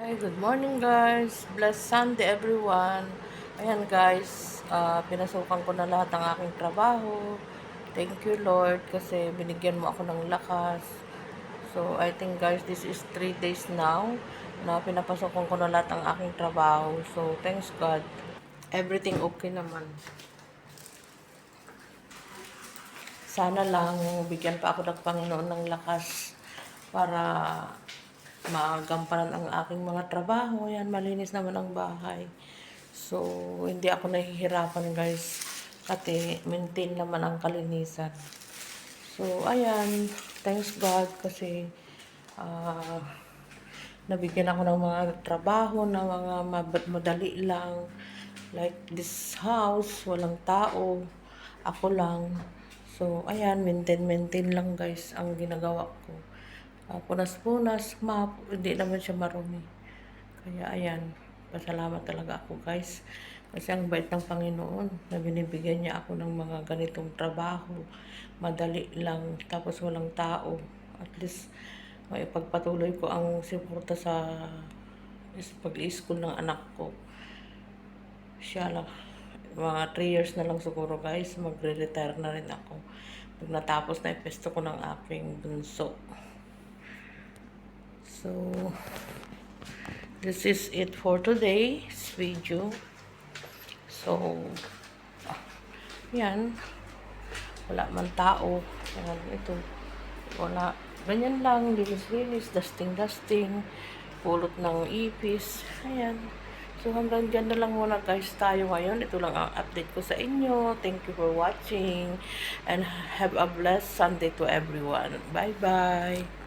Hi, good morning guys. Blessed Sunday everyone. Ayan guys, pinasukan ko na lahat ng aking trabaho. Thank you Lord kasi binigyan mo ako ng lakas. So I think guys, this is 3 days now na pinapasukan ko na lahat ng aking trabaho. So thanks God. Everything okay naman. Sana lang bigyan pa ako ng Panginoon ng lakas para magampanan ang aking mga trabaho. Yan, malinis naman ang bahay. So, hindi ako nahihirapan guys. Kasi maintain naman ang kalinisan. So, ayan. Thanks God kasi ah nabigyan ako ng mga trabaho na mga madali lang. Like this house, walang tao. Ako lang. So, ayan, maintain lang guys ang ginagawa ko. Punas-punas, map, hindi naman siya marumi. Kaya ayan, pasalamat talaga ako guys. Kasi ang bait ng Panginoon na binibigyan niya ako ng mga ganitong trabaho. Madali lang, tapos walang tao. At least, maipagpatuloy ko ang suporta sa pag-i-school ng anak ko. Siya lang, mga 3 years na lang siguro guys, magre-retire na rin ako. Pag natapos na ipesto ko ng aking bunso. So, this is it for today's video. So, yan. Wala man tao. Yan, ito. Wala. Ganyan lang. Linis-linis. Dusting-dusting. Pulot ng ipis. Ayan. So, hanggang dyan na lang muna guys tayo ngayon. Ito lang ang update ko sa inyo. Thank you for watching. And have a blessed Sunday to everyone. Bye-bye.